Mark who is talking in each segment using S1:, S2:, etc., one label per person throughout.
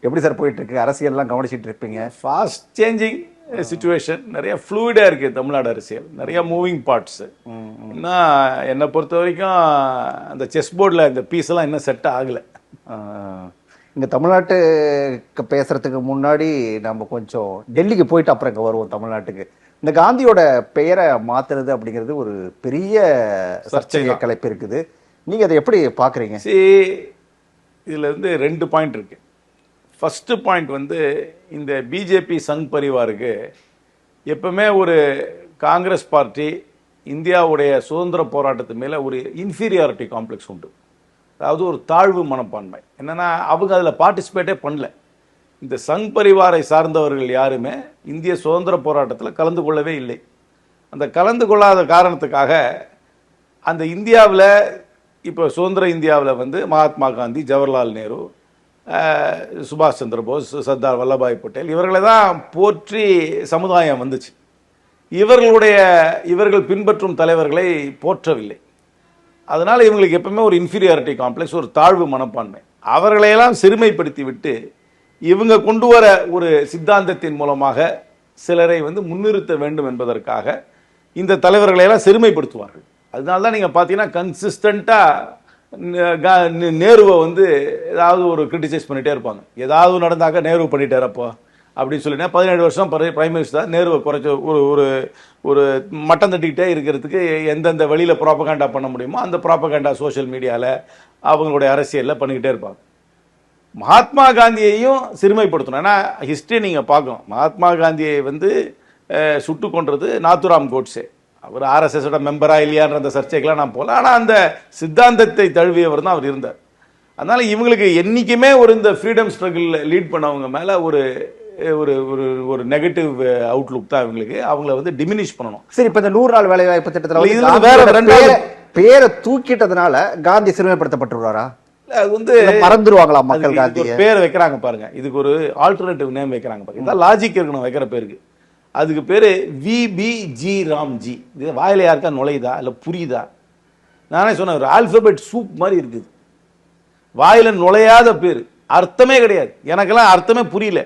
S1: எப்படி சார் போயிட்டு இருக்கு? அரசியல்லாம் கவனிச்சிட்டு இருப்பீங்க.
S2: ஃபாஸ்ட் சேஞ்சிங் சிச்சுவேஷன், நிறைய ஃப்ளூயிடாக இருக்குது தமிழ்நாடு அரசியல், நிறைய மூவிங் பார்ட்ஸு. இன்னும் என்னை பொறுத்த வரைக்கும் அந்த செஸ் போர்டில் இந்த பீஸ் எல்லாம் இன்னும் செட் ஆகலை.
S1: இங்கே தமிழ்நாட்டுக்கு பேசுறதுக்கு முன்னாடி நம்ம கொஞ்சம் டெல்லிக்கு போயிட்டு அப்புறம் இங்கே வருவோம் தமிழ்நாட்டுக்கு. இந்த காந்தியோட பெயரை மாத்துறது அப்படிங்கிறது ஒரு பெரிய சர்ச்சையை கிளப்பி இருக்குது. நீங்கள் அதை எப்படி பார்க்குறீங்க?
S2: இதில் வந்து 2 பாயிண்ட் இருக்கு. ஃபஸ்ட்டு பாயிண்ட் வந்து இந்த பிஜேபி சங் பரிவாருக்கு எப்பவுமே ஒரு காங்கிரஸ் பார்ட்டி இந்தியாவுடைய சுதந்திர போராட்டத்து மேலே ஒரு இன்ஃபீரியாரிட்டி காம்ப்ளெக்ஸ் உண்டு. அதாவது ஒரு தாழ்வு மனப்பான்மை. என்னென்னா அவங்க அதில் பார்ட்டிசிபேட்டே பண்ணல. இந்த சங் பரிவாரை சார்ந்தவர்கள் யாருமே இந்திய சுதந்திர போராட்டத்தில் கலந்து கொள்ளவே இல்லை. அந்த கலந்து கொள்ளாத காரணத்துக்காக அந்த இந்தியாவில் இப்போ சுதந்திர இந்தியாவில் வந்து மகாத்மா காந்தி, ஜவஹர்லால் நேரு, சுபாஷ் சந்திர போஸ், சர்தார் வல்லபாய் பட்டேல் இவர்களை தான் போற்றி சமுதாயம் வந்துச்சு. இவர்கள் பின்பற்றும் தலைவர்களை போற்றவில்லை. அதனால் இவங்களுக்கு எப்பவுமே ஒரு இன்ஃபீரியாரிட்டி காம்ப்ளெக்ஸ், ஒரு தாழ்வு மனப்பான்மை. அவர்களையெல்லாம் சிறுமைப்படுத்தி விட்டு இவங்க கொண்டு வர ஒரு சித்தாந்தத்தின் மூலமாக சிலரை வந்து முன்னிறுத்த வேண்டும் என்பதற்காக இந்த தலைவர்களையெல்லாம் சிறுமைப்படுத்துவார்கள். அதனால தான் நீங்கள் பார்த்தீங்கன்னா கன்சிஸ்டண்ட்டாக நேருவை வந்து ஏதாவது ஒரு கிரிட்டிசைஸ் பண்ணிகிட்டே இருப்பாங்க. ஏதாவது நடந்தாக்க நேரு பண்ணிட்டாரப்போ அப்படின்னு சொல்லினா 17 வருஷம் பிரைம் மினிஸ்டர் தான் நேருவை குறைச்ச ஒரு ஒரு மட்டம் தட்டிக்கிட்டே இருக்கிறதுக்கு எந்தெந்த வழியில் ப்ராப்பகேண்டா பண்ண முடியுமோ அந்த ப்ராப்பகேண்டா சோஷியல் மீடியாவில் அவங்களுடைய அரசியலில் பண்ணிக்கிட்டே இருப்பாங்க. மகாத்மா காந்தியையும் சிறுமைப்படுத்தணும். ஏன்னா ஹிஸ்ட்ரி நீங்கள் பார்க்கணும். மகாத்மா காந்தியை வந்து சுட்டு கொன்றது நாத்துராம் கோட்ஸே. அவர் ஆர்எஸ்எஸோட மெம்பரா இல்லையான்ற அந்த சர்ச்சைக்கெல்லாம் நான் போகல. ஆனால் அந்த சித்தாந்தத்தை தழுவியவர் தான் அவர் இருந்தார். அதனால இவங்களுக்கு என்றைக்குமே ஒரு இந்த ஃப்ரீடம் ஸ்ட்ரகிள் லீட் பண்ணவங்க மேலே ஒரு ஒரு ஒரு நெகட்டிவ் அவுட்லுக் தான் இவங்களுக்கு. அவங்கள வந்து டிமினிஷ் பண்ணணும்.
S1: சரி, இப்போ இந்த 100 நாள் வேலைவாய்ப்பு திட்டத்தில் வேற 2 பேரை தூக்கிட்டதுனால காந்தி சிறுமைப்படுத்தப்பட்டுருவாரா? அது வந்து மறந்துடுவாங்களா மக்கள்? காந்தி
S2: பேர் வைக்கிறாங்க பாருங்க, இதுக்கு ஒரு ஆல்டர்னேட்டிவ் நேம் வைக்கிறாங்க பாருங்க. இதான் லாஜிக் இருக்கணும் வைக்கிற பேருக்கு. அதுக்கு பேரு VBG ராம்ஜி. இது வாயில யாருக்கா நுழையுதா இல்லை புரியுதா? நானே சொன்னேன், ஒரு ஆல்பபெட் சூப் மாதிரி இருக்குது. வாயில நுழையாத பேர், அர்த்தமே கிடையாது. எனக்கெல்லாம் அர்த்தமே புரியல.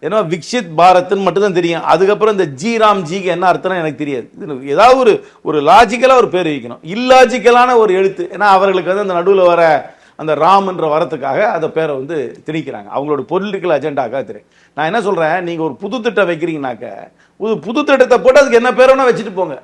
S2: ஏன்னா விக்ஷித் பாரத்ன்னு மட்டும்தான் தெரியும். அதுக்கப்புறம் இந்த ஜி ராம்ஜிக்கு என்ன அர்த்தம்னா எனக்கு தெரியாது. இது ஏதாவது ஒரு லாஜிக்கலாக ஒரு பேர் வைக்கணும். இல்லாஜிக்கலான ஒரு எழுத்து. ஏன்னா அவர்களுக்கு வந்து அந்த நடுவில் வர அந்த ராம்ன்ற வரத்துக்காக அந்த பேரை வந்து திணிக்கிறாங்க. அவங்களோட பொலிட்டிக்கல் அஜெண்டாக்காக தெரியும். நான் என்ன சொல்கிறேன், நீங்கள் ஒரு புது திட்டம் வைக்கிறீங்கனாக்க புது திட்டத்தை போட்டு அதுக்கு என்ன பேர் வேணா வச்சுட்டு போங்க.